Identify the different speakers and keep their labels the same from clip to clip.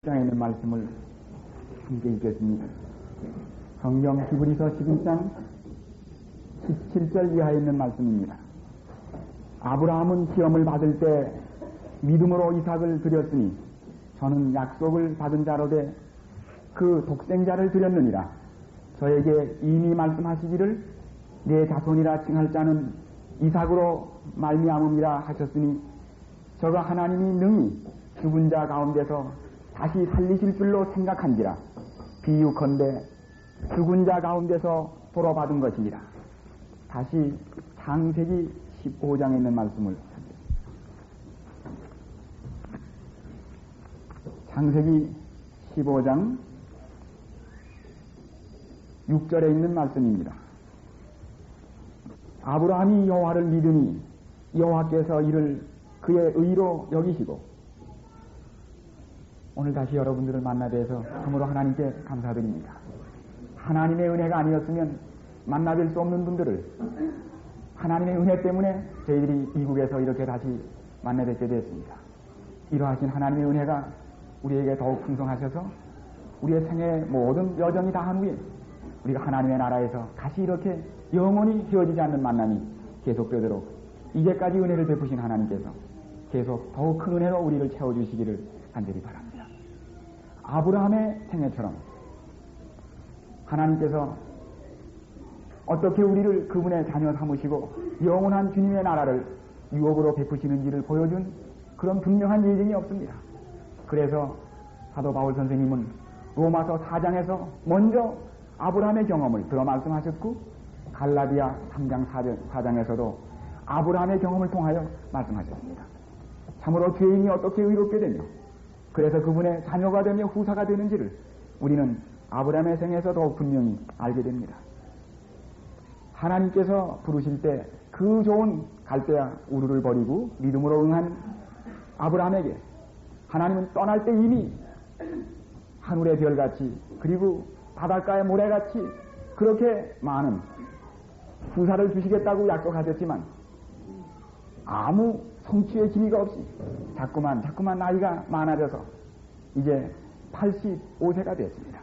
Speaker 1: 장에 있는 말씀을 함께 읽겠습니다. 성경 히브리서 11장 17절 이하에 있는 말씀입니다. 아브라함은 시험을 받을 때 믿음으로 이삭을 드렸으니 저는 약속을 받은 자로되 그 독생자를 드렸느니라. 저에게 이미 말씀하시기를 내 자손이라 칭할 자는 이삭으로 말미암음이라 하셨으니 저가 하나님이 능히 죽은 자 가운데서 다시 살리실 줄로 생각한지라. 비유컨대 죽은 자 가운데서 돌아받은 것이니라. 다시 창세기 15장에 있는 말씀을 창세기 15장 6절에 있는 말씀입니다. 아브라함이 여호와를 믿으니 여호와께서 이를 그의 의로 여기시고. 오늘 다시 여러분들을 만나뵈서 참으로 하나님께 감사드립니다. 하나님의 은혜가 아니었으면 만나뵐 수 없는 분들을 하나님의 은혜 때문에 저희들이 미국에서 이렇게 다시 만나뵙게 되었습니다. 이러하신 하나님의 은혜가 우리에게 더욱 풍성하셔서 우리의 생애의 모든 여정이 다 한 후에 우리가 하나님의 나라에서 다시 이렇게 영원히 헤어지지 않는 만남이 계속되도록 이제까지 은혜를 베푸신 하나님께서 계속 더욱 큰 은혜로 우리를 채워주시기를 간절히 바랍니다. 아브라함의 생애처럼 하나님께서 어떻게 우리를 그분의 자녀 삼으시고 영원한 주님의 나라를 유업으로 베푸시는지를 보여준 그런 분명한 예증이 없습니다. 그래서 사도 바울 선생님은 로마서 4장에서 먼저 아브라함의 경험을 들어 말씀하셨고 갈라디아 3장 4장에서도 아브라함의 경험을 통하여 말씀하셨습니다. 참으로 죄인이 어떻게 의롭게 되며 그래서 그분의 자녀가 되며 후사가 되는지를 우리는 아브라함의 생에서 더욱 분명히 알게 됩니다. 하나님께서 부르실 때 그 좋은 갈대아 우르를 버리고 믿음으로 응한 아브라함에게 하나님은 떠날 때 이미 하늘의 별같이 그리고 바닷가의 모래같이 그렇게 많은 후사를 주시겠다고 약속하셨지만 아무 성취의 기미가 없이 자꾸만 나이가 많아져서 이제 85세가 되었습니다.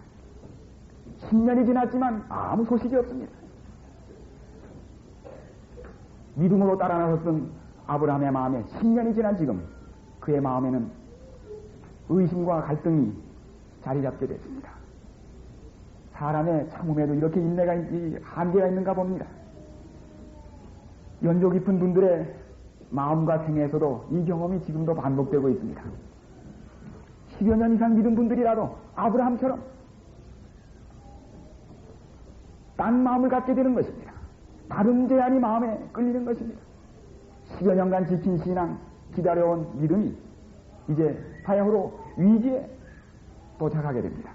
Speaker 1: 10년이 지났지만 아무 소식이 없습니다. 믿음으로 따라 나섰던 아브라함의 마음에 10년이 지난 지금 그의 마음에는 의심과 갈등이 자리 잡게 됐습니다. 사람의 참음에도 이렇게 인내가 한계가 있는가 봅니다. 연조 깊은 분들의 마음과 생애에서도 이 경험이 지금도 반복되고 있습니다. 10여 년 이상 믿은 분들이라도 아브라함처럼 딴 마음을 갖게 되는 것입니다. 다른 제안이 마음에 끌리는 것입니다. 10여 년간 지킨 신앙, 기다려온 믿음이 이제 사형으로 위기에 도착하게 됩니다.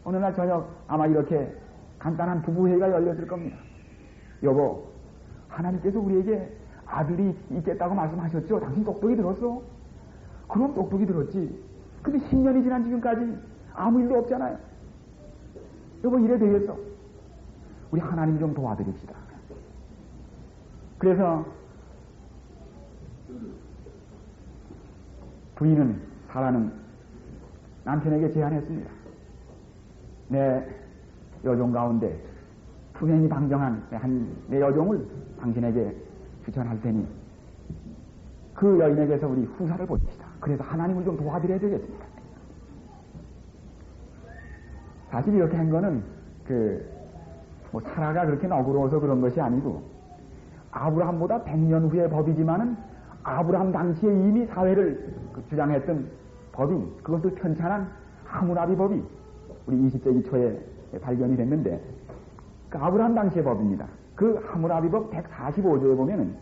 Speaker 1: 어느 날 저녁 아마 이렇게 간단한 부부회의가 열렸을 겁니다. 여보, 하나님께서 우리에게 아들이 있겠다고 말씀하셨죠? 당신 똑똑히 들었어? 그럼 똑똑히 들었지. 근데 10년이 지난 지금까지 아무 일도 없잖아요. 여보, 이래 되겠어? 우리 하나님 좀 도와드립시다. 그래서 부인은 사라는 남편에게 제안했습니다. 내 여종 가운데 투명히 방정한 내 여종을 당신에게 추천할 테니 그 여인에게서 우리 후사를 보십시다. 그래서 하나님을 좀 도와드려야 되겠습니다. 사실 이렇게 한 거는 사라가 그렇게 너그러워서 그런 것이 아니고 아브라함보다 100년 후의 법이지만은 아브라함 당시에 이미 사회를 주장했던 법인 그것도 편찬한 하무라비 법이 우리 20세기 초에 발견이 됐는데 그 아브라함 당시의 법입니다. 그 하무라비법 145조에 보면은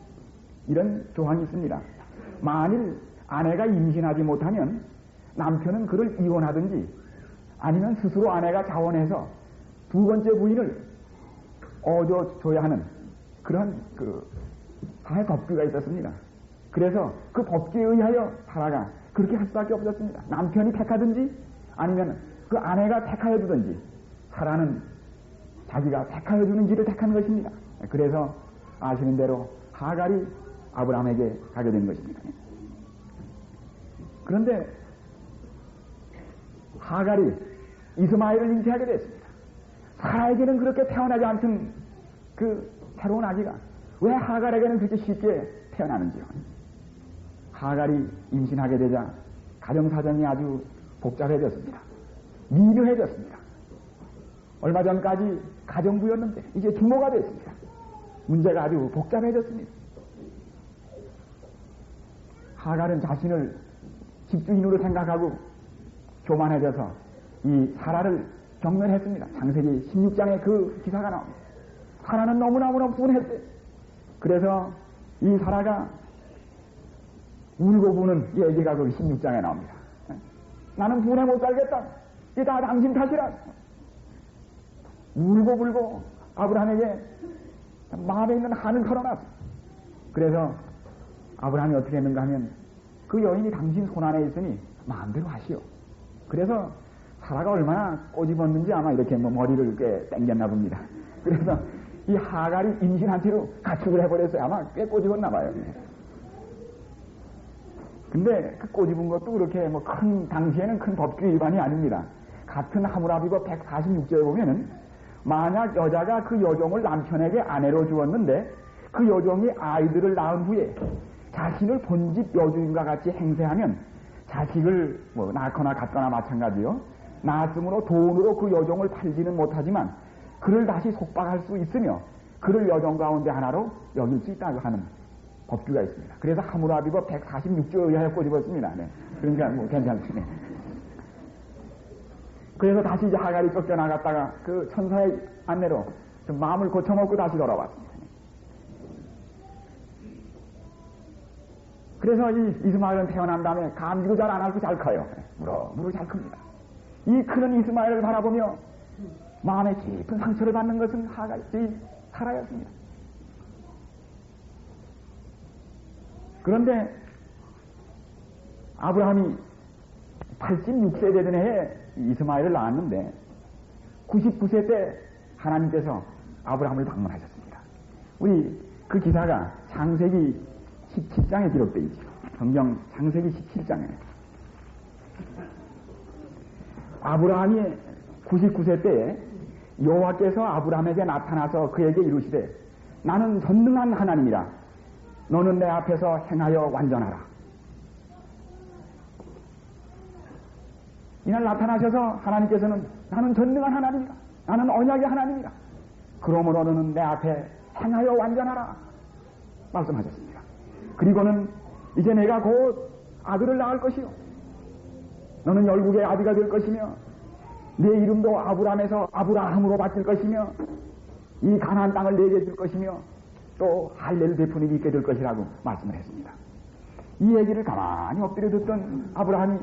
Speaker 1: 이런 조항이 있습니다. 만일 아내가 임신하지 못하면 남편은 그를 이혼하든지 아니면 스스로 아내가 자원해서 두 번째 부인을 얻어줘야 하는 그런 사회 법규가 있었습니다. 그래서 그 법규에 의하여 사라가 그렇게 할 수밖에 없었습니다. 남편이 택하든지 아니면 그 아내가 택하여 주든지 사라는 자기가 택하여 주는 길을 택한 것입니다. 그래서 아시는 대로 하갈이 아브라함에게 가게 된 것입니다. 그런데 하갈이 이스마엘을 잉태하게 됐습니다. 사라에게는 그렇게 태어나지 않던 그 새로운 아기가 왜 하갈에게는 그렇게 쉽게 태어나는지요. 하갈이 임신하게 되자 가정사정이 아주 복잡해졌습니다. 미묘해졌습니다. 얼마 전까지 가정부였는데 이제 주모가 됐습니다. 문제가 아주 복잡해졌습니다. 하갈은 자신을 집주인으로 생각하고 교만해져서 이 사라를 경멸했습니다. 창세기 16장에 그 기사가 나옵니다. 사라는 너무너무나 분했어요. 그래서 이 사라가 울고 부는 얘기가 그 16장에 나옵니다. 나는 분해 못 살겠다. 이게 다 당신 탓이라. 울고 불고 아브라함에게 마음에 있는 한을 털어놨어. 그래서 아브라함이 어떻게 했는가 하면 그 여인이 당신 손안에 있으니 마음대로 하시오. 그래서 사라가 얼마나 꼬집었는지 아마 이렇게 머리를 꽤 당겼나 봅니다. 그래서 이 하갈이 임신한 채로 가축을 해버렸어요. 아마 꽤 꼬집었나 봐요. 근데 그 꼬집은 것도 그렇게 당시에는 큰 법규 위반이 아닙니다. 같은 하므라비법 146조에 보면은 만약 여자가 그 여종을 남편에게 아내로 주었는데 그 여종이 아이들을 낳은 후에 자신을 본집 여주인과 같이 행세하면 자식을 낳거나 갖거나 마찬가지요. 낳았으므로 돈으로 그 여종을 팔지는 못하지만 그를 다시 속박할 수 있으며 그를 여종 가운데 하나로 여길 수 있다고 하는 법규가 있습니다. 그래서 하므라비법 146조에 의하여 꼬집었습니다. 네. 그러니까 괜찮습니다. 그래서 다시 이제 하갈이 쫓겨나갔다가 그 천사의 안내로 좀 마음을 고쳐먹고 다시 돌아왔습니다. 그래서 이 이스마엘은 태어난 다음에 감기도 잘 안 앓고 잘 커요. 무럭무럭 잘 큽니다. 이 크는 이스마엘을 바라보며 마음에 깊은 상처를 받는 것은 사라였습니다. 그런데 아브라함이 86세 되던 해에 이스마엘을 낳았는데 99세 때 하나님께서 아브라함을 방문하셨습니다. 우리 그 기사가 창세기 17장에 기록되어 있죠. 성경 창세기 17장에 아브라함이 99세 때에 여호와께서 아브라함에게 나타나서 그에게 이르시되 나는 전능한 하나님이라 너는 내 앞에서 행하여 완전하라. 이날 나타나셔서 하나님께서는 나는 전능한 하나님이다. 나는 언약의 하나님이다. 그러므로 너는 내 앞에 행하여 완전하라. 말씀하셨습니다. 그리고는 이제 내가 곧 아들을 낳을 것이요. 너는 열국의 아비가 될 것이며 내 이름도 아브라함에서 아브라함으로 바뀔 것이며 이 가나안 땅을 내게 줄 것이며 또 할례를 베푸는 일이 있게 될 것이라고 말씀을 했습니다. 이 얘기를 가만히 엎드려 듣던 아브라함이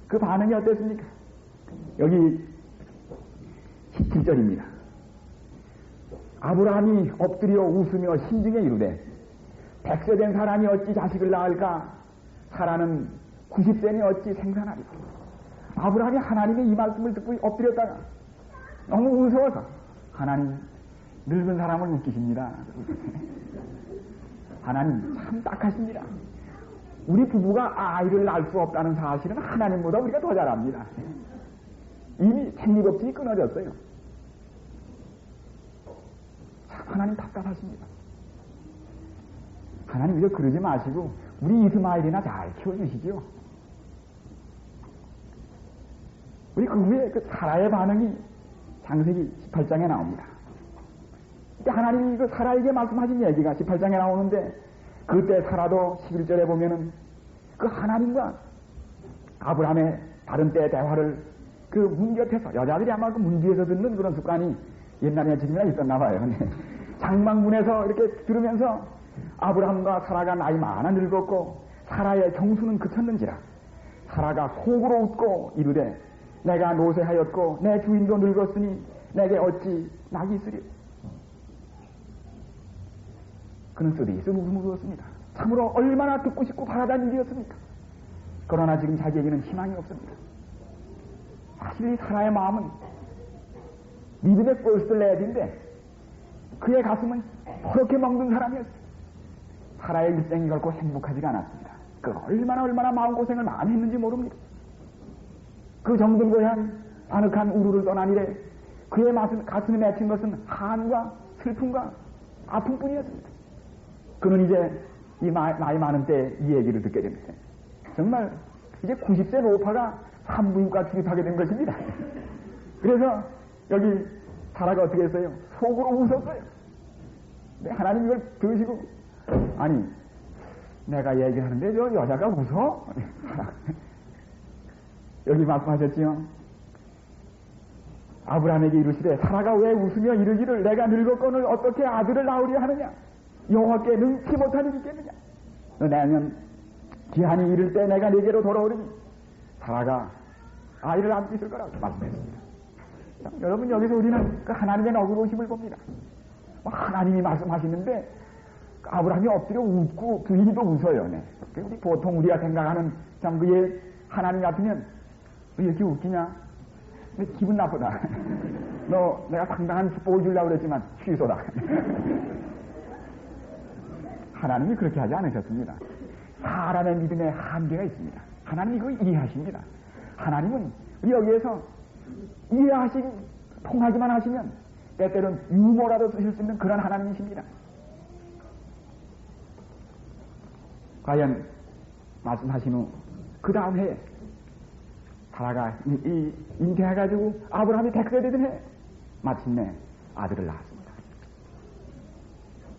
Speaker 1: 그 반응이 어땠습니까? 여기 17절입니다. 아브라함이 엎드려 웃으며 심중에 이르되 100세 된 사람이 어찌 자식을 낳을까? 사라는 90세니 어찌 생산하리까? 아브라함이 하나님의 이 말씀을 듣고 엎드렸다가 너무 무서워서 하나님 늙은 사람을 웃기십니다. 하나님 참 딱하십니다. 우리 부부가 아이를 낳을 수 없다는 사실은 하나님보다 우리가 더 잘 압니다. 이미 생리법칙이 끊어졌어요. 참 하나님 답답하십니다. 하나님 이거 그러지 마시고 우리 이스마엘이나 잘 키워주시죠. 우리 그 후에 그 사라의 반응이 창세기 18장에 나옵니다. 하나님이 그 사라에게 말씀하신 얘기가 18장에 나오는데 그때 사라도 11절에 보면은 그 하나님과 아브라함의 다른 때의 대화를 그 문 곁에서 여자들이 아마 그 문 뒤에서 듣는 그런 습관이 옛날에 지금이나 있었나 봐요. 장막문에서 이렇게 들으면서 아브라함과 사라가 나이 많아 늙었고 사라의 정수는 그쳤는지라 사라가 속으로 웃고 이르되 내가 노쇠하였고 내 주인도 늙었으니 내게 어찌 낙이 있으리. 그는 쓰디쓰 웃음을 주었습니다. 참으로 얼마나 듣고 싶고 바라던 일이었습니까? 그러나 지금 자기에게는 희망이 없습니다. 사실 이 사라의 마음은 믿음의 퍼스트 레디인데 그의 가슴은 그렇게 먹는 사람이었어요. 사라의 일생이 결코 행복하지가 않았습니다. 그 얼마나 마음고생을 많이 했는지 모릅니다. 그 정든고향 아늑한 우루를 떠난 이래 그의 가슴에 맺힌 것은 한과 슬픔과 아픔뿐이었습니다. 그는 이제 이 나이 많은 때 이 얘기를 듣게 됩니다. 정말 이제 90세 노파가 산부인과 출입하게 된 것입니다. 그래서 여기 사라가 어떻게 했어요? 속으로 웃었어요. 근데 하나님 이걸 들으시고, 아니 내가 얘기하는데 저 여자가 웃어? 여기 말씀하셨지요. 아브라함에게 이르시되 사라가 왜 웃으며 이르기를 내가 늙었거늘 어떻게 아들을 낳으려 하느냐? 여호와께 능치 못한 일이 있겠느냐? 내년 기한이 이를 때 내가 네게로 돌아오리니 사라가 아이를 안고 있을 거라고 말씀했습니다. 자, 여러분 여기서 우리는 그 하나님의 너그러우심을 봅니다. 하나님이 말씀하시는데 아브라함이 엎드려 웃고 부인도 웃어요. 네. 우리 보통 우리가 생각하는 참 그의 하나님 같으면 왜 이렇게 웃기냐? 근데 기분 나쁘다. 너 내가 상당한 축복을 주려고 그랬지만 취소다. 하나님이 그렇게 하지 않으셨습니다. 사람의 믿음에 한계가 있습니다. 하나님이 그걸 이해하십니다. 하나님은 여기에서 이해하시고 통하기만 하시면 때때로는 유머라도 쓰실 수 있는 그런 하나님이십니다. 과연 말씀하신 후 그 다음 해에 사라가 잉태해가지고 아브라함이 100세 되던 해 마침내 아들을 낳았습니다.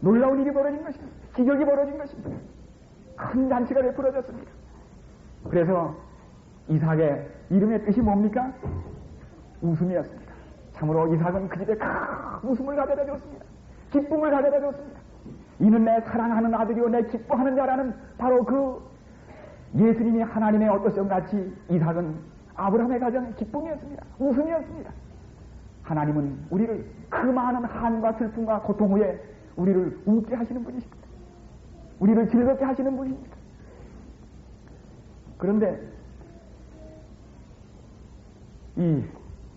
Speaker 1: 놀라운 일이 벌어진 것입니다. 기적이 벌어진 것입니다. 큰 잔치가 베풀어졌습니다. 그래서 이삭의 이름의 뜻이 뭡니까? 웃음이었습니다. 참으로 이삭은 그 집에 큰 웃음을 가져다 줬습니다. 기쁨을 가져다 줬습니다. 이는 내 사랑하는 아들이요 내 기뻐하는 자라는 바로 그 예수님이 하나님의 어떠신 같이 이삭은 아브라함의 가정의 기쁨이었습니다. 웃음이었습니다. 하나님은 우리를 그 많은 한과 슬픔과 고통 후에 우리를 웃게 하시는 분이십니다. 우리를 즐겁게 하시는 분입니다. 그런데 이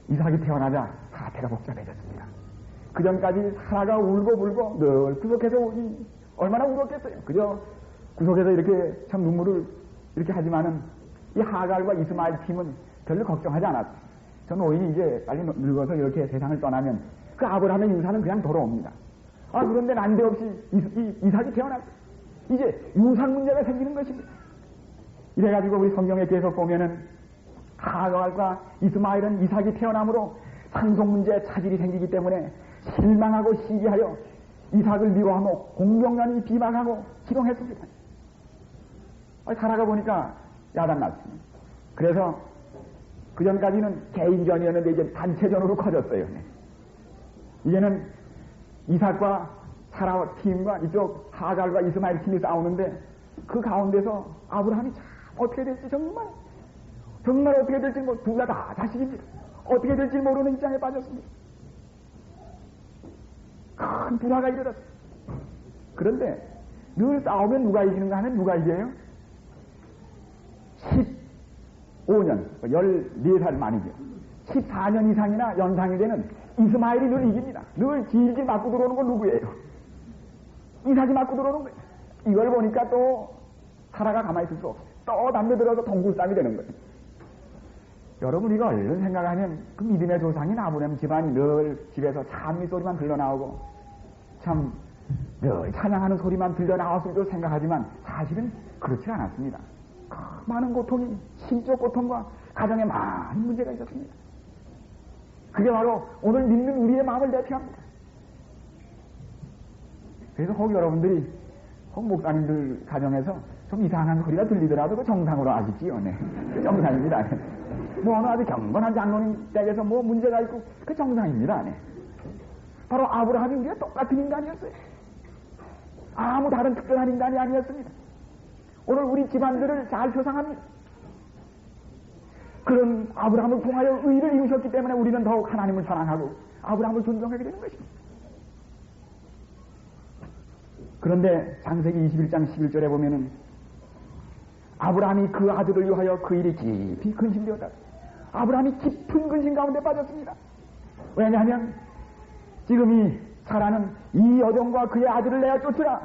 Speaker 1: 이삭이 태어나자 사태가 복잡해졌습니다. 그 전까지 사라가 울고 불고 늘 구석에서 얼마나 울었겠어요. 그저 구석에서 이렇게 참 눈물을 이렇게 하지만은 이 하갈과 이스마엘 팀은 별로 걱정하지 않았어요. 저 노인이 이제 빨리 늙어서 이렇게 세상을 떠나면 그 아브라함의 유산은 그냥 돌아옵니다. 그런데 난데없이 이삭이 태어났어요. 이제 유산 문제가 생기는 것입니다. 이래가지고 우리 성경에 계속 보면은 하갈과 이스마엘은 이삭이 태어남으로 상속 문제에 차질이 생기기 때문에 실망하고 시기하여 이삭을 미워하며 공경연히 비방하고 희롱했습니다. 살아가 보니까 야단났습니다. 그래서 그 전까지는 개인전이었는데 이제 단체전으로 커졌어요. 이제는 이삭과 사라 팀과 이쪽 하갈과 이스마엘 팀이 싸우는데 그 가운데서 아브라함이 참 어떻게 될지 정말 어떻게 될지 둘 다 자식입니다. 어떻게 될지 모르는 입장에 빠졌습니다. 큰 불화가 일어났어요. 그런데 늘 싸우면 누가 이기는가 하면 누가 이겨요? 15년, 14살 만이죠. 14년 이상이나 연상이 되는 이스마엘이 늘 이깁니다. 늘 질질 맞고 들어오는 건 누구예요? 이삭이 맞고 들어오는 거예요. 이걸 보니까 또 사라가 가만히 있을 수 없어요. 또 담배들어서 동굴싸움이 되는 거예요. 여러분 이거 얼른 생각하면 그 믿음의 조상인 아브라함 집안이 늘 집에서 찬미 소리만 흘러나오고 참 늘 찬양하는 소리만 들려나왔을 줄 생각하지만 사실은 그렇지 않았습니다. 많은 고통이 심적 고통과 가정에 많은 문제가 있었습니다. 그게 바로 오늘 믿는 우리의 마음을 대표합니다. 그래서 혹 여러분들이 혹 목사님들 가정에서 좀 이상한 소리가 들리더라도 그 정상으로 아시지요. 네. 그 정상입니다. 뭐 어느 아주 경건한 장로님 댁에서 뭐 문제가 있고 그 정상입니다. 네. 바로 아브라함이 우리가 똑같은 인간이었어요. 아무 다른 특별한 인간이 아니었습니다. 오늘 우리 집안들을 잘 표상합니다. 그런 아브라함을 통하여 의를 이루셨기 때문에 우리는 더욱 하나님을 사랑하고 아브라함을 존경하게 되는 것입니다. 그런데 창세기 21장 11절에 보면은 아브라함이 그 아들을 위하여 그 일이 깊이 근심되었다. 아브라함이 깊은 근심 가운데 빠졌습니다. 왜냐하면 지금 이 사라는 이 여종과 그의 아들을 내어 쫓으라.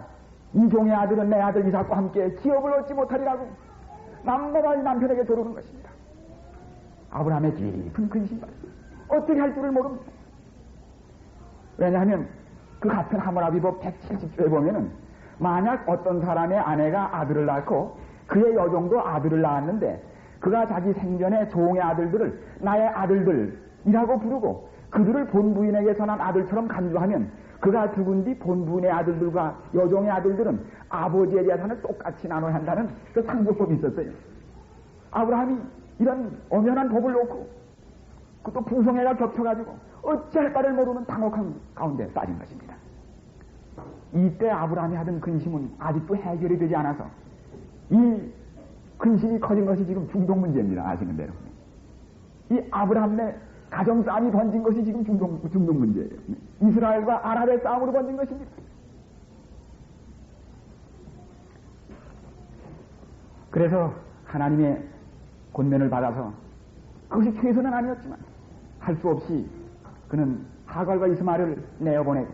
Speaker 1: 이 종의 아들은 내 아들 이삭과 함께 기업을 얻지 못하리라고 남모가지 남편에게 조르는 것입니다. 아브라함의 깊은 근심이 받았어요. 어떻게 할 줄을 모릅니다. 왜냐하면 그 같은 하므라비법 170조에 보면은 만약 어떤 사람의 아내가 아들을 낳고 그의 여종도 아들을 낳았는데 그가 자기 생전에 종의 아들들을 나의 아들들이라고 부르고 그들을 본부인에게서 난 아들처럼 간주하면 그가 죽은 뒤 본부인의 아들들과 여종의 아들들은 아버지의 재산을 똑같이 나눠야 한다는 그 상조법이 있었어요. 아브라함이 이런 엄연한 법을 놓고 그것도 부성애가 겹쳐가지고 어찌할 바를 모르는 당혹한 가운데 빠진 것입니다. 이때 아브라함이 하던 근심은 아직도 해결이 되지 않아서 이 근심이 커진 것이 지금 중동 문제입니다. 아시는 대로. 이 아브라함 내 가정 싸움이 번진 것이 지금 중동 문제예요. 이스라엘과 아랍의 싸움으로 번진 것입니다. 그래서 하나님의 권면을 받아서 그것이 최선은 아니었지만 할 수 없이 그는 하갈과 이스마엘을 내어보내고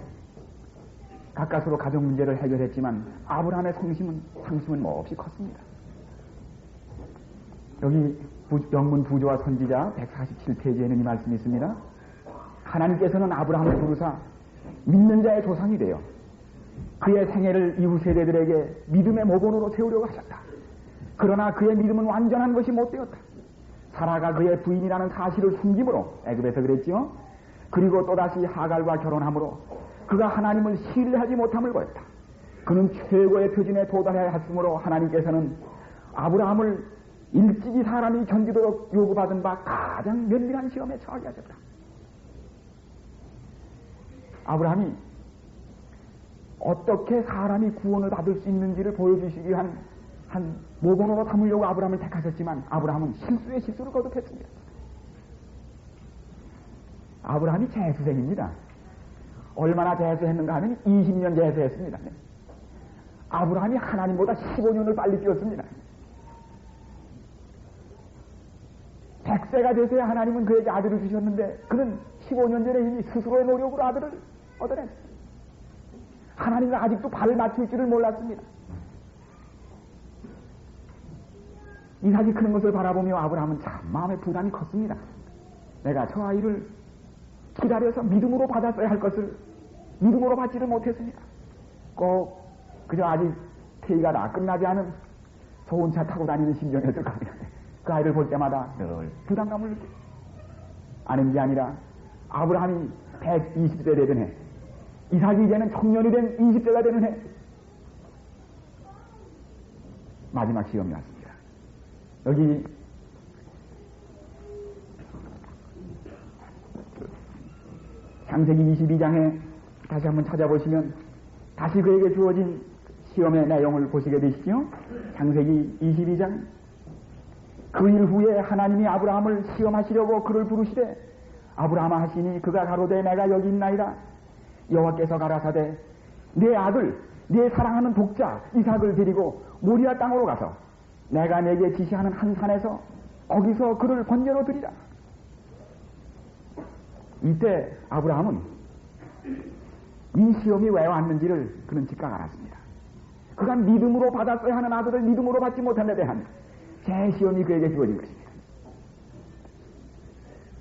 Speaker 1: 가까스로 가정 문제를 해결했지만 아브라함의 상심은 몹시 컸습니다. 여기 영문 부조와 선지자 147페이지에는 이 말씀이 있습니다. 하나님께서는 아브라함을 부르사 믿는 자의 조상이 되어 그의 생애를 이후 세대들에게 믿음의 모본으로 세우려고 하셨다. 그러나 그의 믿음은 완전한 것이 못 되었다. 사라가 그의 부인이라는 사실을 숨김으로 애굽에서 그랬지요. 그리고 또다시 하갈과 결혼함으로 그가 하나님을 신뢰하지 못함을 보였다. 그는 최고의 표준에 도달해야 했으므로 하나님께서는 아브라함을 일찍이 사람이 견디도록 요구받은 바 가장 면밀한 시험에 처하게 하셨다. 아브라함이 어떻게 사람이 구원을 받을 수 있는지를 보여주시기 위한 한 모범으로 삼으려고 아브라함을 택하셨지만 아브라함은 실수에 실수를 거듭했습니다. 아브라함이 재수생입니다. 얼마나 재수했는가 하면 20년 재수했습니다. 아브라함이 하나님보다 15년을 빨리 뛰었습니다. 100세가 돼서야 하나님은 그에게 아들을 주셨는데 그는 15년 전에 이미 스스로의 노력으로 아들을 얻어냈습니다. 하나님과 아직도 발을 맞출 줄을 몰랐습니다. 이삭이 크는 것을 바라보며 아브라함은 참 마음의 부담이 컸습니다. 내가 저 아이를 기다려서 믿음으로 받았어야 할 것을 믿음으로 받지를 못했습니다. 꼭 그저 아직 태위가 다 끝나지 않은 좋은 차 타고 다니는 심정이었을 겁니다. 그 아이를 볼 때마다 늘 부담감을 느끼고 아는 게 아니라 아브라함이 120세 되던 해, 이삭이 이제는 청년이 된 20세가 되는 해, 마지막 시험이 왔습니다. 여기 창세기 22장에 다시 한번 찾아보시면 다시 그에게 주어진 시험의 내용을 보시게 되시죠. 창세기 22장. 그 일 후에 하나님이 아브라함을 시험하시려고 그를 부르시되 아브라함아 하시니 그가 가로되 내가 여기 있나이다. 여호와께서 가라사대 내 아들 내 사랑하는 독자 이삭을 데리고 모리아 땅으로 가서 내가 내게 지시하는 한 산에서 거기서 그를 번제로 드리라. 이때 아브라함은 이 시험이 왜 왔는지를 그는 즉각 알았습니다. 그가 믿음으로 받았어야 하는 아들을 믿음으로 받지 못한 데 대한 제 시험이 그에게 주어진 것입니다.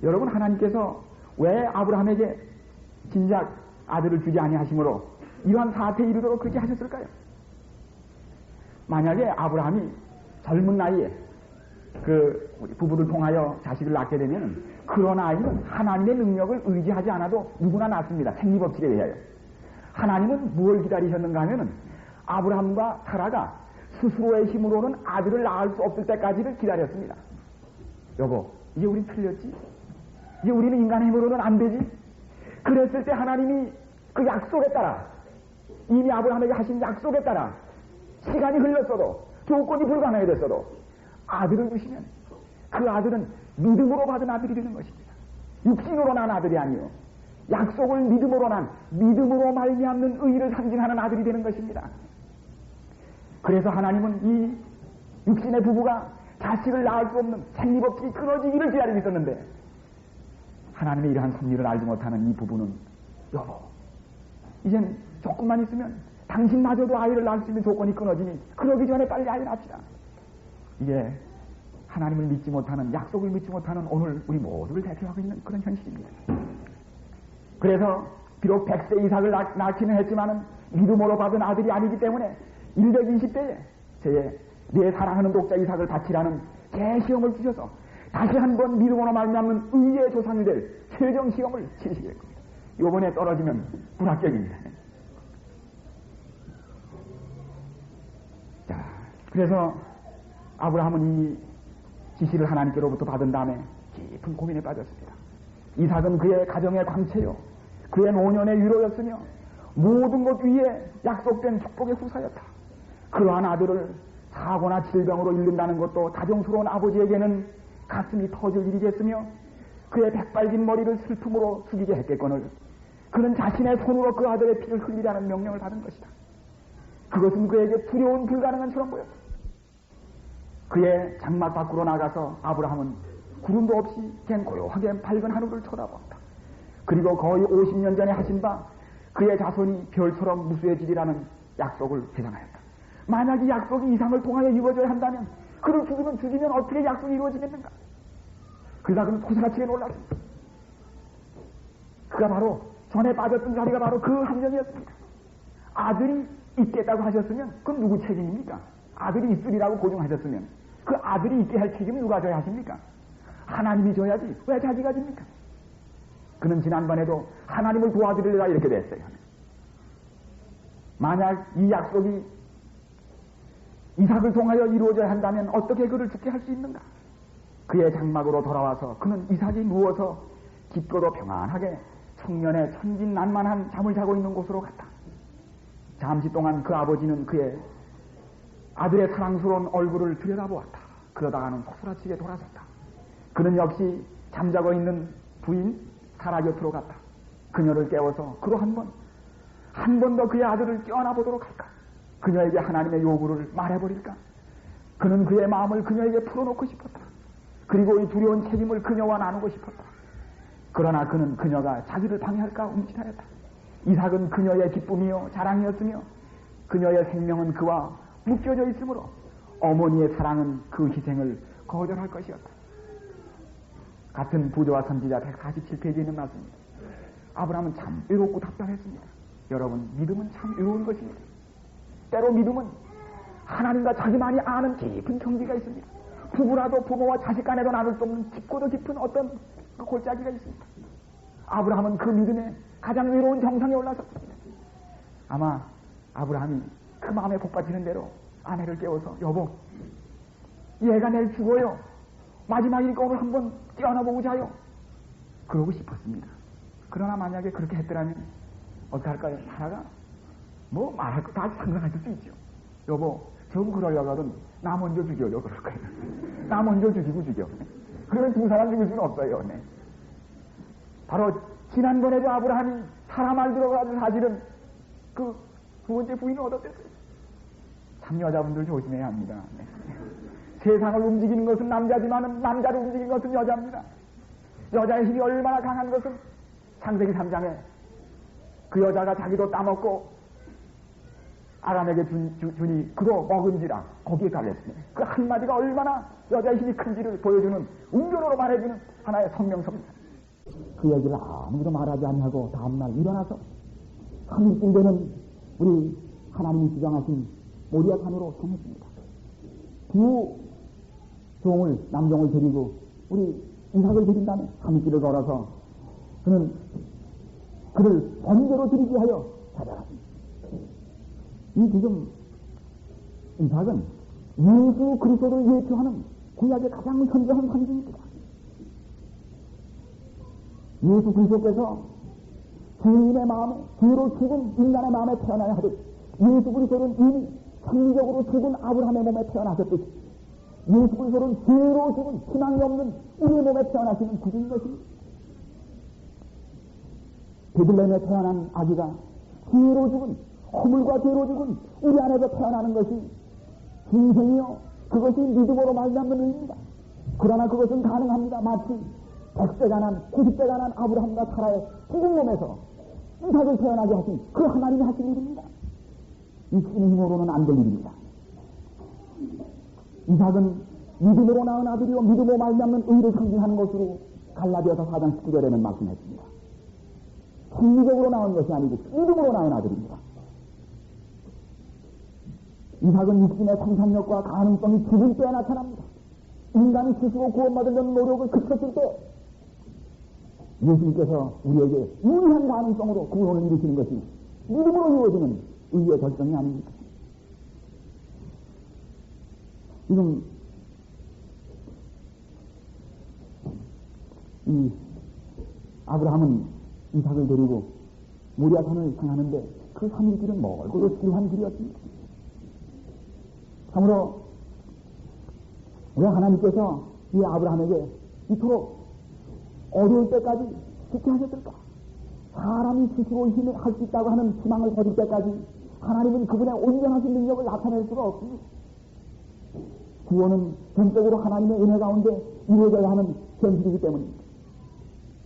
Speaker 1: 여러분, 하나님께서 왜 아브라함에게 진작 아들을 주지 아니하심으로 이러한 사태에 이르도록 그렇게 하셨을까요? 만약에 아브라함이 젊은 나이에 우리 부부를 통하여 자식을 낳게 되면 그런 아이는 하나님의 능력을 의지하지 않아도 누구나 낳습니다. 생리법칙에 의하여. 하나님은 무엇을 기다리셨는가 하면은 아브라함과 사라가 스스로의 힘으로는 아들을 낳을 수 없을 때까지를 기다렸습니다. 여보, 이제 우린 틀렸지? 이제 우리는 인간의 힘으로는 안 되지? 그랬을 때 하나님이 그 약속에 따라, 이미 아브라함에게 하신 약속에 따라 시간이 흘렀어도, 조건이 불가능해졌어도 아들을 주시면 그 아들은 믿음으로 받은 아들이 되는 것입니다. 육신으로 난 아들이 아니요, 약속을 믿음으로 난, 믿음으로 말미암는 의를 상징하는 아들이 되는 것입니다. 그래서 하나님은 이 육신의 부부가 자식을 낳을 수 없는 생리법칙이 끊어지기를 기다리고 있었는데, 하나님의 이러한 섭리를 알지 못하는 이 부부는, 여보, 이젠 조금만 있으면 당신마저도 아이를 낳을 수 있는 조건이 끊어지니 그러기 전에 빨리 아이 낳읍시다. 이게 하나님을 믿지 못하는, 약속을 믿지 못하는 오늘 우리 모두를 대표하고 있는 그런 현실입니다. 그래서 비록 100세 이삭을 낳기는 했지만은 믿음으로 받은 아들이 아니기 때문에 120대에 내 사랑하는 독자 이삭을 바치라는 대시험을 주셔서 다시 한번 믿음으로 말미암는 의의 조상이 될 최정시험을 치르시게 될 겁니다. 이번에 떨어지면 불합격입니다. 자, 그래서 아브라함은 이 지시를 하나님께로부터 받은 다음에 깊은 고민에 빠졌습니다. 이삭은 그의 가정의 광채요, 그의 노년의 위로였으며 모든 것 위에 약속된 축복의 후사였다. 그러한 아들을 사고나 질병으로 잃는다는 것도 다정스러운 아버지에게는 가슴이 터질 일이겠으며 그의 백발긴 머리를 슬픔으로 숙이게 했겠거늘 그는 자신의 손으로 그 아들의 피를 흘리라는 명령을 받은 것이다. 그것은 그에게 두려운 불가능한 처럼 보였다. 그의 장막 밖으로 나가서 아브라함은 구름도 없이 그냥 고요하게 밝은 하늘을 쳐다보았다. 그리고 거의 50년 전에 하신 바 그의 자손이 별처럼 무수해지리라는 약속을 회상하였다. 만약 이 약속이 이삭을 통하여 이루어져야 한다면 그를 죽이면 어떻게 약속이 이루어지겠는가? 그가 그는 소스라치게 놀랐습니다. 그가 바로 전에 빠졌던 자리가 바로 그 함정이었습니다. 아들이 있겠다고 하셨으면 그건 누구 책임입니까? 아들이 있으리라고 보증하셨으면 그 아들이 있게 할 책임은 누가 져야 하십니까? 하나님이 져야지 왜 자기가 집니까? 그는 지난번에도 하나님을 도와드리려다 이렇게 됐어요. 만약 이 약속이 이삭을 통하여 이루어져야 한다면 어떻게 그를 죽게 할 수 있는가? 그의 장막으로 돌아와서 그는 이삭이 누워서 깊고도 평안하게 청년의 천진난만한 잠을 자고 있는 곳으로 갔다. 잠시 동안 그 아버지는 그의 아들의 사랑스러운 얼굴을 들여다보았다. 그러다가는 소스라치게 돌아섰다. 그는 역시 잠자고 있는 부인 사라 곁으로 갔다. 그녀를 깨워서 그로 한 번 더 그의 아들을 껴안아보도록 할까? 그녀에게 하나님의 요구를 말해버릴까? 그는 그의 마음을 그녀에게 풀어놓고 싶었다. 그리고 이 두려운 책임을 그녀와 나누고 싶었다. 그러나 그는 그녀가 자기를 방해할까 움찔하였다. 이삭은 그녀의 기쁨이요 자랑이었으며 그녀의 생명은 그와 묶여져 있으므로 어머니의 사랑은 그 희생을 거절할 것이었다. 같은 부조와 선지자 147페이지에 있는 말씀입니다. 아브라함은 참 외롭고 답답했습니다. 여러분, 믿음은 참 외로운 것입니다. 때로 믿음은 하나님과 자기만이 아는 깊은 경지가 있습니다. 부부라도 부모와 자식 간에도 나눌 수 없는 깊고도 깊은 어떤 그 골짜기가 있습니다. 아브라함은 그 믿음에 가장 외로운 정상에 올라섰습니다. 아마 아브라함이 그 마음에 복받치는 대로 아내를 깨워서 여보, 얘가 내일 죽어요. 마지막이니까 오늘 한번 뛰어나보고 자요. 그러고 싶었습니다. 그러나 만약에 그렇게 했더라면 어떻게 할까요? 사라가 뭐 말할 거 다 상상하실 수 있죠. 여보, 저 그러려고 하던 나 먼저 죽여요. 그럴 거예요. 나 먼저 죽이고 죽여. 그러면 두 사람 죽일 수는 없어요. 네. 바로 지난번에도 아브라함이 사라 말 들어가지고 사실은 그 두 번째 부인을 얻었댔어요. 참 여자분들 조심해야 합니다. 네. 세상을 움직이는 것은 남자지만 남자를 움직이는 것은 여자입니다. 여자의 힘이 얼마나 강한 것은 창세기 3장에 그 여자가 자기도 따먹고 아람에게 주니 그도 먹은지라 거기에 달렸습니다. 그 한마디가 얼마나 여자의 힘이 큰지를 보여주는 운전으로 말해주는 하나의 성명서입니다. 그 얘기를 아무도 말하지 아니하고 다음날 일어나서 하늘길 되는 우리 하나님이 주장하신 모리아 산으로 통했습니다. 두 종을 남종을 데리고 우리 이삭을 드린 다음에 하늘길을 걸어서 그는 그를 번제로 드리기 하여 찾아갔습니다. 이 지금 이삭은 예수 그리스도를 예표하는 구약의 가장 현저한 상징입니다. 예수 그리스도께서 주인의 마음에 죄로 죽은 인간의 마음에 태어나야 하듯 예수 그리스도는 이미 성리적으로 죽은 아브라함의 몸에 태어나셨듯이 예수 그리스도는 죄로 죽은 희망이 없는 우리의 몸에 태어나시는 구주인 것입니다. 베들레헴에 태어난 아기가 죄로 죽은 허물과 죄로 죽은 우리 안에서 태어나는 것이 신생이요 그것이 믿음으로 말미암는 의입니다. 그러나 그것은 가능합니다. 마치 100세가 난 90세가 난 아브라함과 사라의 죽은 몸에서 이삭을 태어나게 하신 그 하나님이 하신 일입니다. 이 신의 힘으로는 안 될 일입니다. 이삭은 믿음으로 낳은 아들이요 믿음으로 말미암는 의를 상징하는 것으로 갈라디아서 4장 19절에는 말씀했습니다. 생리적으로 낳은 것이 아니고 믿음으로 낳은 아들입니다. 이삭은 육신의 생산력과 가능성이 죽을 때에 나타납니다. 인간이 스스로 구원받으려는 노력을 그쳤을 때 예수님께서 우리에게 유리한 가능성으로 구원을 이루시는 것이 믿음으로 이루어지는 의의 결정이 아닙니까? 지금 이 아브라함은 이삭을 데리고 모리아산을 향하는데 그 3일 길은 멀고도 지루한 길이었습니다. 참으로 왜 하나님께서 이 아브라함에게 이토록 어려울 때까지 지켜하셨을까? 사람이 스스로 힘을 할 수 있다고 하는 희망을 버릴 때까지 하나님은 그분의 온전하신 능력을 나타낼 수가 없습니다. 구원은 전적으로 하나님의 은혜 가운데 이루어져야 하는 현실이기 때문입니다.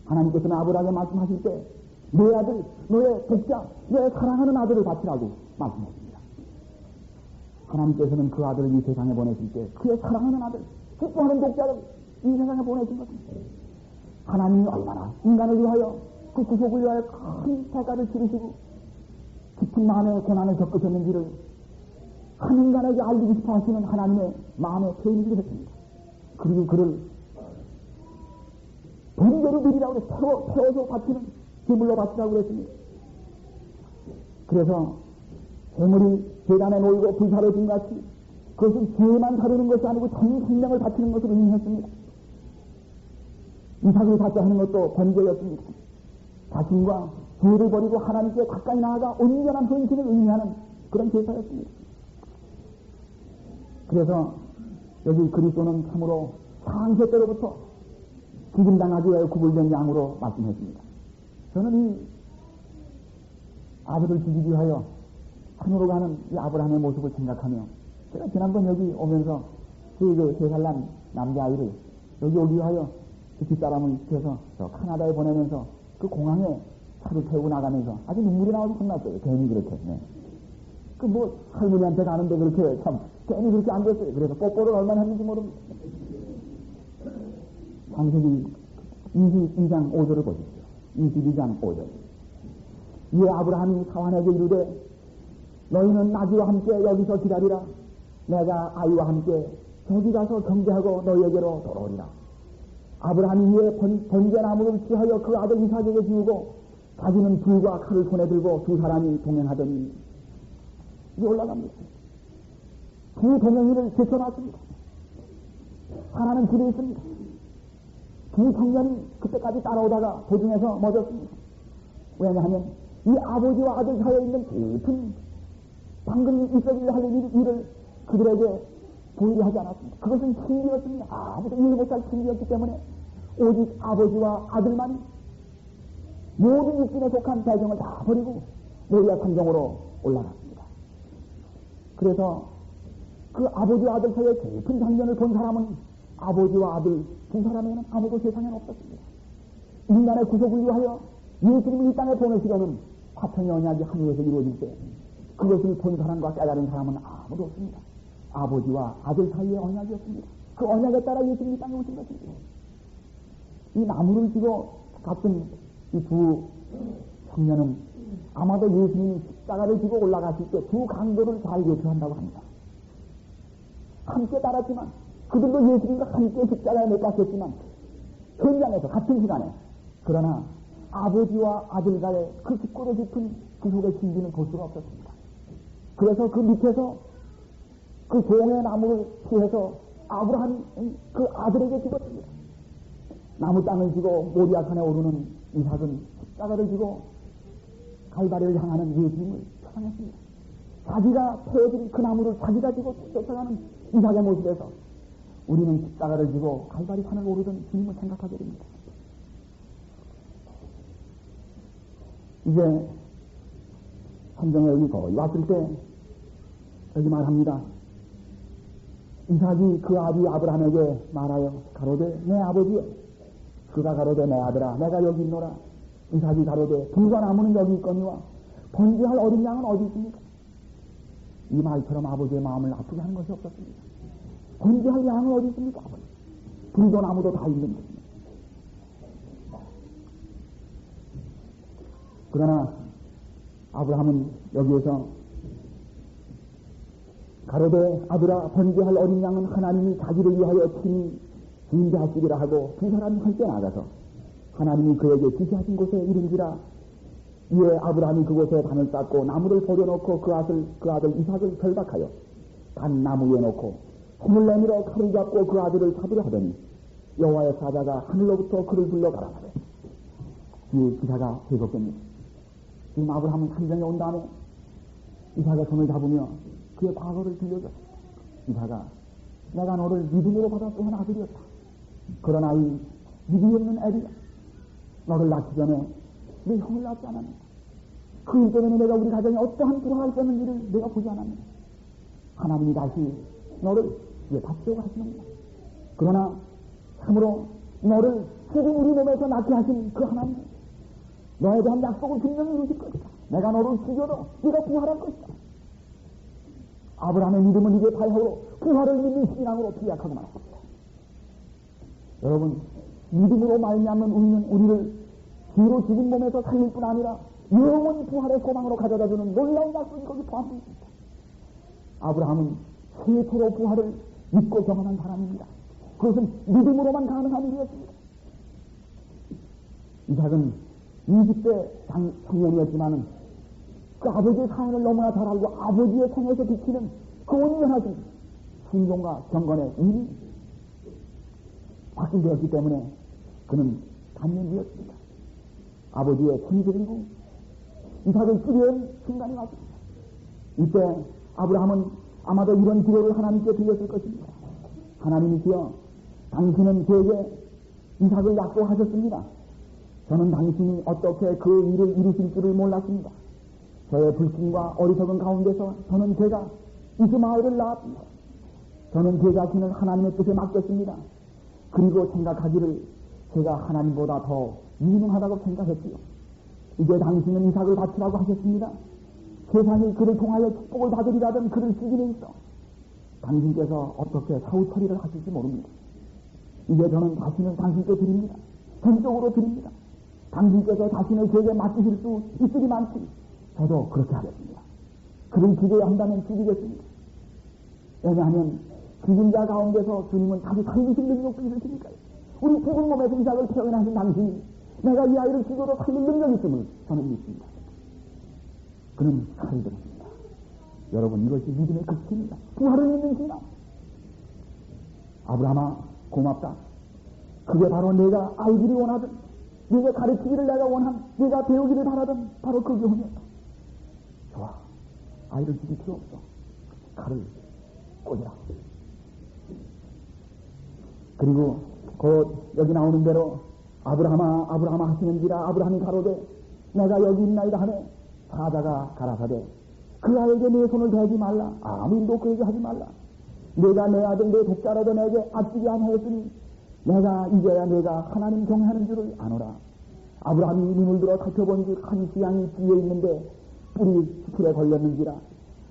Speaker 1: 하나님께서는 아브라함에게 말씀하실 때 내 아들, 너의 독자, 너의 사랑하는 아들을 바치라고 말씀했습니다. 하나님께서는 그 아들을 이 세상에 보내실 때 그의 사랑하는 아들, 기뻐하는 독자를 이 세상에 보내신 것입니다. 하나님이 얼마나 인간을 위하여 그 구속을 위하여 큰 대가를 치르시고 깊은 마음의 고난을 겪으셨는지를 한 인간에게 알리고 싶어 하시는 하나님의 마음의 표현이 되었습니다. 그리고 그를 번제로 드리라고 해서 태워서 바치는 제물로 바치라고 그랬습니다. 그래서 재물이 제단에 놓이고 불사르진 같이 그것은 죄만 다루는 것이 아니고 전 생명을 바치는 것으로 의미했습니다. 이삭을 바쳐 하는 것도 번제였습니다. 자신과 죄를 버리고 하나님께 가까이 나아가 온전한 헌신을 의미하는 그런 제사였습니다. 그래서 여기 그리스도는 참으로 창세 때로부터 죽임당하기 위하여 구불된 양으로 말씀했습니다. 저는 이 아들을 죽이기 위하여 산으로 가는 이 아브라함의 모습을 생각하며 제가 지난번 여기 오면서 그 3살 난 남자아이를 여기 오기 위하여 그 뒷사람을 시켜서 저 카나다에 보내면서 그 공항에 차를 태우고 나가면서 아주 눈물이 나와서 혼났어요. 괜히 그렇게. 네. 그 뭐 할머니한테 가는데 그렇게 참 괜히 그렇게 안 됐어요. 그래서 뽀뽀를 얼마나 했는지 모릅니다. 창세기 22장 5절을 보십시오. 22장 5절. 이에 아브라함이 사환에게 이르되 너희는 나귀와 함께 여기서 기다리라. 내가 아이와 함께 저기 가서 경배하고 너희에게로 돌아오리라. 아브라함이 이에 번제나무를 취하여 그 아들 이삭에게 지우고 자기는 불과 칼을 손에 들고 두 사람이 동행하더니 이제 올라갑니다. 두 동행이를 제쳐놨습니다. 하나는 길에 있습니다. 두 청년이 그때까지 따라오다가 도중에서 멎었습니다. 왜냐하면 이 아버지와 아들 사이에 있는 깊은 방금 있어야 할 일을 그들에게 보이려 하지 않았습니다. 그것은 신비였습니다. 아무도 이해 못할 신비였기 때문에 오직 아버지와 아들만이 모든 육신에 속한 배경을 다 버리고 모리아 산정으로 올라갔습니다. 그래서 그 아버지와 아들 사이의 깊은 장면을 본 사람은 아버지와 아들 두 사람에는 아무도 세상에는 없었습니다. 인간의 구속을 위하여 예수님을 이 땅에 보내시려는 화평의 언약이 하늘에서 이루어질 때 그것을 본 사람과 깨달은 사람은 아무도 없습니다. 아버지와 아들 사이의 언약이었습니다. 그 언약에 따라 예수님이 이 땅에 오신 것입니다. 이 나무를 지고 갔던 이 두 청년은 아마도 예수님이 십자가를 지고 올라가실 때 두 강도를 잘 예표한다고 합니다. 함께 따랐지만 그들도 예수님과 함께 십자가에 못 박혔지만 현장에서 같은 시간에 그러나 아버지와 아들 간의 그 깊고도 깊은 구속의 신비는 볼 수가 없었습니다. 그래서 그 밑에서 그 종의 나무를 피해서 아브라함이 그 아들에게 죽었습니다. 나무 땅을 지고 모리아산에 오르는 이삭은 십자가를 지고 갈바리를 향하는 예수님을 표상했습니다. 자기가 태워진 그 나무를 자기가 지고 쫓아가는 이삭의 모습에서 우리는 십자가를 지고 갈바리 산을 오르던 주님을 생각하게 됩니다. 이제 성경에 여기 거의 왔을 때 여기 말합니다. 이삭이 그 아비 아브라함에게 말하여 가로되 내 아버지여. 그가 가로되 내 아들아 내가 여기 있노라. 이삭이 가로되 불과 나무는 여기 있거니와 번제할 어린 양은 어디 있습니까? 이 말처럼 아버지의 마음을 아프게 하는 것이 없었습니다. 번제할 양은 어디 있습니까? 불도 나무도 다 있는 것입니다. 그러나 아브라함은 여기에서 가로되 아들아 번제할 어린 양은 하나님이 자기를 위하여 친히 준비하시기라 하고 두 사람이 함께 나가서 하나님이 그에게 지시하신 곳에 이른지라. 이에 아브라함이 그곳에 단을 쌓고 나무를 버려놓고 그 아들 이삭을 결박하여 단 나무 위에 놓고 손을 내밀어 칼을 잡고 그 아들을 잡으려 하더니 여호와의 사자가 하늘로부터 그를 불러 가라사대. 이 기사가 계속됩니다. 지금 아브라함은 산정에 온 다음에 이삭의 손을 잡으며 그의 과거를 들려줬다. 이삭아, 내가 너를 믿음으로 받아 또 하나 아들이었다. 그러나 이 믿음이 없는 애비가 너를 낳기 전에 내 형을 낳지 않았는가. 그 일 때문에 내가 우리 가정에 어떠한 불화가 있었는지를 내가 보지 않았는가. 하나님이 다시 너를 받으려고 하시는구나. 그러나 참으로 너를 죽은 우리 몸에서 낳게 하신 그 하나님, 너에 대한 약속을 분명히 이루실 것이다. 내가 너를 죽여도 네가 부활할 것이다. 아브라함의 믿음은 이제 바야흐로 부활을 믿는 신앙으로 비약하고 말았습니다. 여러분, 믿음으로 말미암는 우리는 우리를 뒤로 죽은 몸에서 살릴 뿐 아니라 영원히 부활의 소망으로 가져다주는 놀라운 약속이 거기 포함되어 있습니다. 아브라함은 최초로 부활을 믿고 경험한 사람입니다. 그것은 믿음으로만 가능한 일이었습니다. 이삭은 20대 청년이었지만은 그 아버지의 사연을 너무나 잘 알고 아버지의 성에서 비치는 그 온전하신 순종과 경건의 일이 확신되었기 때문에 그는 단면이었습니다. 아버지의 손들이고 이삭을 찌려온 순간이 왔습니다. 이때 아브라함은 아마도 이런 기도를 하나님께 드렸을 것입니다. 하나님이시여, 당신은 저에게 이삭을 약속하셨습니다. 저는 당신이 어떻게 그 일을 이루실 줄을 몰랐습니다. 저의 불신과 어리석은 가운데서 저는 제가 이스마엘을 낳았습니다. 저는 제 자신을 하나님의 뜻에 맡겼습니다. 그리고 생각하기를 제가 하나님보다 더 유능하다고 생각했지요. 이제 당신은 이삭을 바치라고 하셨습니다. 세상이 그를 통하여 축복을 받으리라던 그를 시기에 있어 당신께서 어떻게 사후 처리를 하실지 모릅니다. 이제 저는 자신을 당신께 드립니다. 전적으로 드립니다. 당신께서 자신을 제게 맡기실 수 있으리만치 저도 그렇게 하겠습니다. 그를 죽여야 한다면 죽이겠습니다. 왜냐하면 죽은 자 가운데서 주님은 다시 살리실 능력도 있으시니까요. 우리 죽은 몸에서 이삭을 태어나신 당신이 내가 이 아이를 죽여도 살릴 능력이 있음을 저는 믿습니다. 그는 칼을 들었습니다. 여러분, 이것이 믿음의 극치입니다. 부활을 믿는 신앙. 아브라함아, 고맙다. 그게 바로 내가 알기를 원하던, 네가 가르치기를 내가 원한, 네가 배우기를 바라던 바로 그 교훈이었다. 좋아, 아이를 죽일 필요 없어. 칼을 꽂으라. 그리고 곧 여기 나오는 대로 아브라함아 아브라함아 하시는지라. 아브라함이 가로되 내가 여기 있나이다 하네. 사자가 가라사대 그 아이에게 내 손을 대지 말라. 아무 일도 그에게 하지 말라. 내가 내 아들 내 독자라도 내게 아끼지 아니하였으니 내가 이제야 내가 하나님 경외하는 줄을 아노라. 아브라함이 눈을 들어 살펴본즉 한 수양이 뒤에 있는데 뿔이 수풀에 걸렸는지라.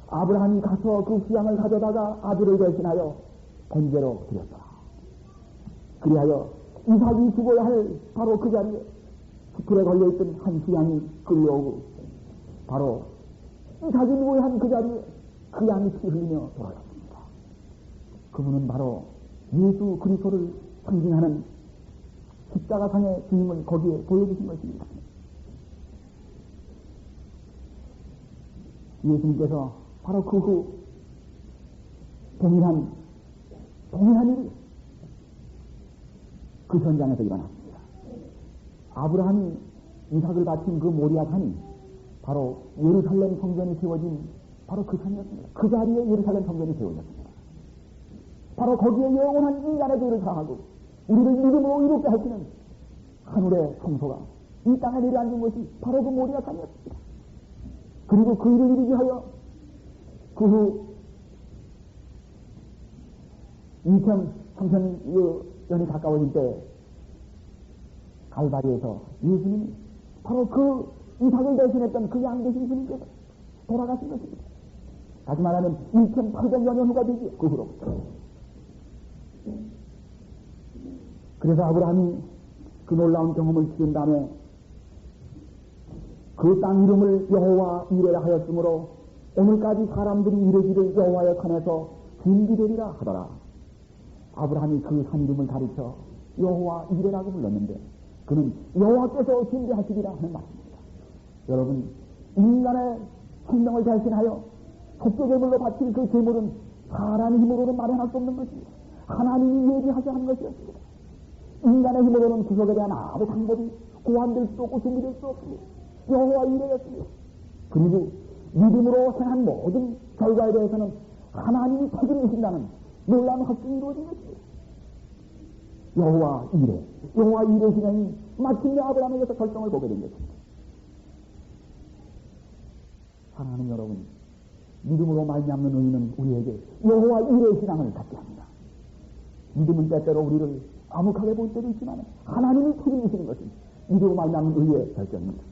Speaker 1: 아브라함이 가서 그 수양을 가져다가 아들을 대신하여 번제로 드렸더라. 그리하여 이삭이 죽어야 할 바로 그 자리에 수풀에 걸려있던 한 수양이 끌려오고 바로 이삭이 누워야 한 그 자리에 그 양이 피 흘리며 돌아갔습니다. 그분은 바로 예수 그리스도를 상징하는 십자가상의 주님을 거기에 보여주신 것입니다. 예수님께서 바로 그 후 동일한 일이 그 현장에서 일어났습니다. 아브라함이 이삭을 바친 그 모리아산이 바로 예루살렘 성전이 세워진 바로 그 산이었습니다. 그 자리에 예루살렘 성전이 세워졌습니다. 바로 거기에 영원한 인간의 죄를 사하고 우리를 믿음으로 이롭게 하시는 하늘의 성소가 이 땅에 내려앉은 것이 바로 그 모리아산이었습니다. 그리고 그 일을 이루기 위하여 그 후 2000년이 가까워질 때 갈바리에서 예수님이 바로 그 이삭을 대신했던 그 양 되신 주님께서 돌아가신 것입니다. 다시 말하면 2800여 년 후가 되지 그 후로부터
Speaker 2: 그래서 아브라함이 그 놀라운 경험을 치른 다음에 그 땅 이름을 여호와 이레라 하였으므로 오늘까지 사람들이 이르기를 여호와의 산에서 준비되리라 하더라. 아브라함이 그 산 이름을 가르쳐 여호와 이레라고 불렀는데 그는 여호와께서 준비하시리라 하는 말입니다. 여러분, 인간의 생명을 대신하여 속죄제물로 바칠 그 제물은 사람의 힘으로는 마련할 수 없는 것입니다. 하나님이 예비하게 하는 것이었습니다. 인간의 힘으로는 구속에 대한 아무 방법이 고안될 수도 없고 준비될 수 없습니다. 여호와 이레였습니다. 그리고 믿음으로 행한 모든 결과에 대해서는 하나님이 책임지신다는 놀라운 확증이 이루어진 것입니다. 여호와 이레 신앙이 마침내 아브라함에게서 결정을 보게 된 것입니다. 사랑하는 여러분, 믿음으로 말미암는 의인은 우리에게 여호와 이레 신앙을 갖게 합니다. 믿음은 때때로 우리를 암흑하게 볼 때도 있지만 하나님이 책임지시는 것은 믿음으로 말미암는 의의 결정입니다.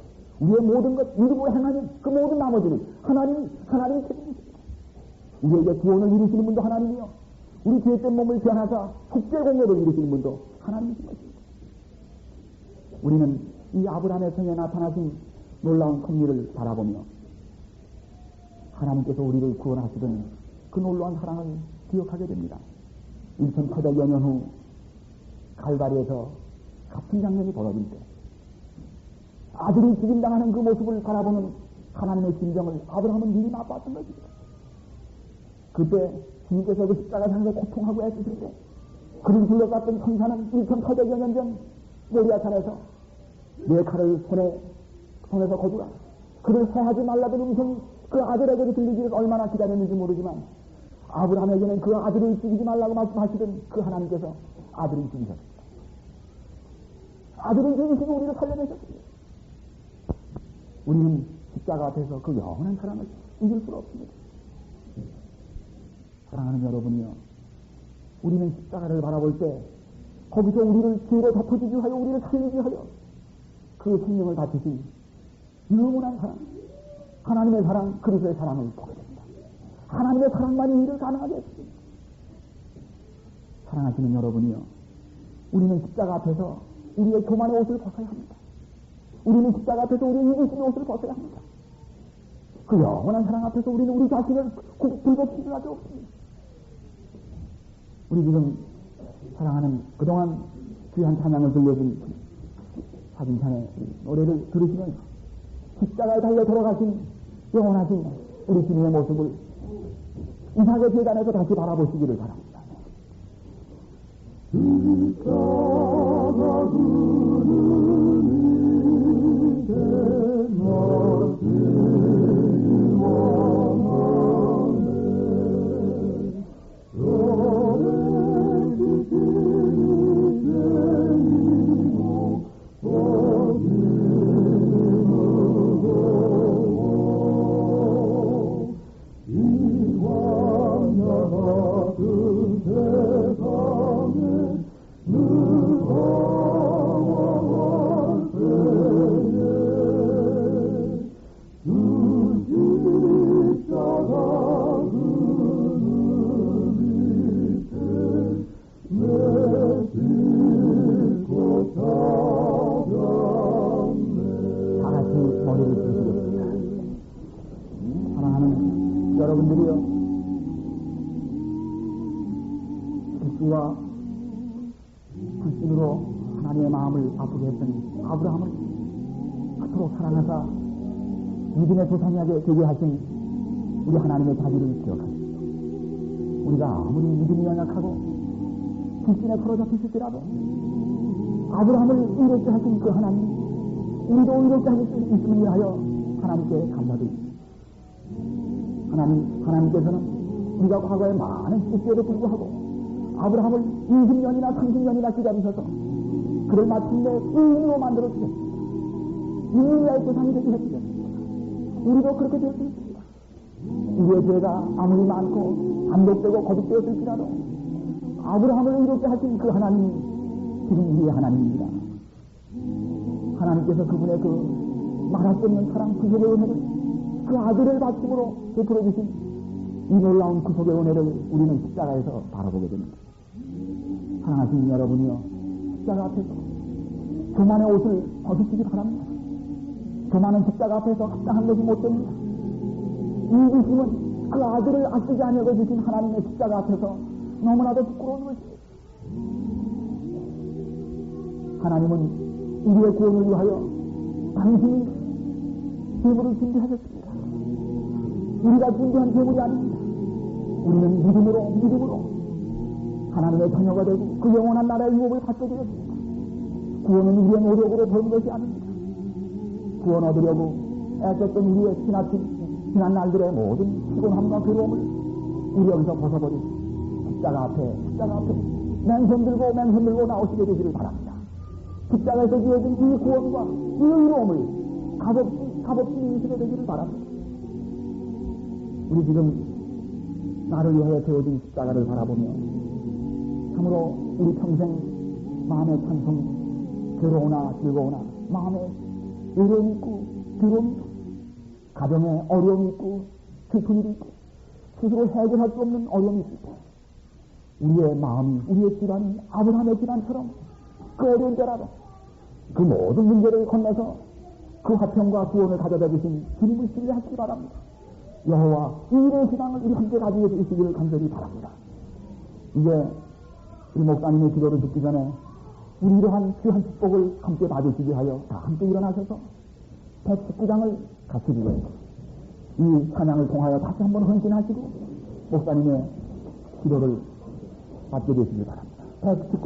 Speaker 2: 우리의 모든 것 믿음으로 행하는 그 모든 나머지는 하나님이 책임지십니다. 우리에게 구원을 이루시는 분도 하나님이요, 우리 죄된 몸을 변하사 속죄 공로를 이루시는 분도 하나님이신 것입니다. 우리는 이 아브라함의 성에 나타나신 놀라운 섭리를 바라보며 하나님께서 우리를 구원하시던 그 놀라운 사랑을 기억하게 됩니다. 1800여 년 후 갈바리에서 같은 장면이 벌어질 때 아들이 죽임당하는 그 모습을 바라보는 하나님의 심정을 아브라함은 미리 맛봤던 것입니다. 그때 주님께서 그 십자가 향해서 고통하고 애쓰실 때 그를 둘러쌌던 천사는 1800여 년 전 모리아산에서 내 칼을 손에서 거두라, 그를 해하지 말라던 음성이 그 아들에게 들리기를 얼마나 기다렸는지 모르지만 아브라함에게는 그 아들을 죽이지 말라고 말씀하시던 그 하나님께서 아들을 죽이셨습니다. 아들을 죽이시고 우리를 살려내셨습니다. 우리는 십자가 앞에서 그 영원한 사랑을 잊을 수가 없습니다. 사랑하는 여러분이요, 우리는 십자가를 바라볼 때 거기서 우리를 죄로 덮어주기 하여 우리를 살리기 하여 그 생명을 바치신 영원한 사랑, 하나님의 사랑, 그리스도의 사랑을 보게 됩니다. 하나님의 사랑만이 이를 가능하게 했습니다. 사랑하시는 여러분이요, 우리는 십자가 앞에서 우리의 교만의 옷을 벗어야 합니다. 우리는 십자가 앞에서 우리의 이기심의 옷을 벗어야 합니다. 그 영원한 사랑 앞에서 우리는 우리 자신을 굴복시킬 수밖에 없습니다. 우리 지금 사랑하는 그동안 귀한 찬양을 들려준 사진찬의 노래를 들으시면서 십자가에 달려 돌아가신 영원하신 우리 주님의 모습을 이삭의 제단에서 다시 바라보시기를 바랍니다. 십자가 그는 이제 불신으로 하나님의 마음을 아프게 했던 아브라함을 그토록 사랑하사 믿음의 조상이하게 되게 하신 우리 하나님의 자비를 기억하십시오. 우리가 아무리 믿음이 연약하고 불신에 사로잡히실지라도 아브라함을 이롭게 하신 그 하나님, 우리도 이롭게 하실 수 있음을 위하여 하나님께 감사드립니다. 하나님께서는 우리가 과거에 많은 실수에도 불구하고 아브라함을 20년이나 30년이나 기다리셔서 그를 마침내 의인으로 만들어 주셨습니다. 인류의 조상이 되게 해주셨습니다. 우리도 그렇게 될 수 있습니다. 우리의 죄가 아무리 많고 반복되고 거듭되었을지라도 아브라함을 의롭게 하신 그 하나님이 지금 우리의 하나님입니다. 하나님께서 그분의 그 말할 수 없는 사랑, 구속의 은혜를 그 아들을 바침으로 베풀어 주신 이 놀라운 구속의 은혜를 우리는 십자가에서 바라보게 됩니다. 사랑하시는 여러분이여, 십자가 앞에서 교만의 옷을 벗으시기 바랍니다. 교만은 십자가 앞에서 합당한 것이 못 됩니다. 이 주심은 그 아들을 아끼지 아니하고 주신 하나님의 십자가 앞에서 너무나도 부끄러운 것입니다. 하나님은 우리의 구원을 위하여 당신이 제물을 준비하셨습니다. 우리가 준비한 제물이 아닙니다. 우리는 믿음으로 하나님의 자녀가 되고 그 영원한 나라의 유업을 받게 되었습니다. 구원은 우리의 노력으로 버는 것이 아닙니다. 구원 얻으려고 애썼던 우리의 지난 날들의 모든 피곤함과 괴로움을 우리 여기서 벗어버리고 십자가 앞에 맨손 들고 나오시게 되기를 바랍니다. 십자가에서 지어진 이 구원과 이 의로움을 값없이 누리시게 되기를 바랍니다. 우리 지금 나를 위하여 세워진 십자가를 바라보며 참으로 우리 평생 마음의 찬송, 괴로우나 즐거우나 마음에 외로움이 있고 괴로움이 있고 가정에 어려움이 있고 슬픈 일이 있고 스스로 해결할 수 없는 어려움이 있을 때 우리의 마음이, 우리의 집안이 아브라함의 집안처럼 그 어려운 때라도 그 모든 문제를 건너서 그 화평과 구원을 가져다 주신 주님을 신뢰하시기 바랍니다. 여호와 이 일의 신앙을 우리 함께 가지고 계시기를 간절히 바랍니다. 이제 우리 목사님의 기도를 듣기 전에 우리 이러한 귀한 축복을 함께 받으시기 하여 다 함께 일어나셔서 119장을 같이 읽어요. 이 찬양을 통하여 다시 한번 헌신하시고 목사님의 기도를 받게 되시길 바랍니다. 119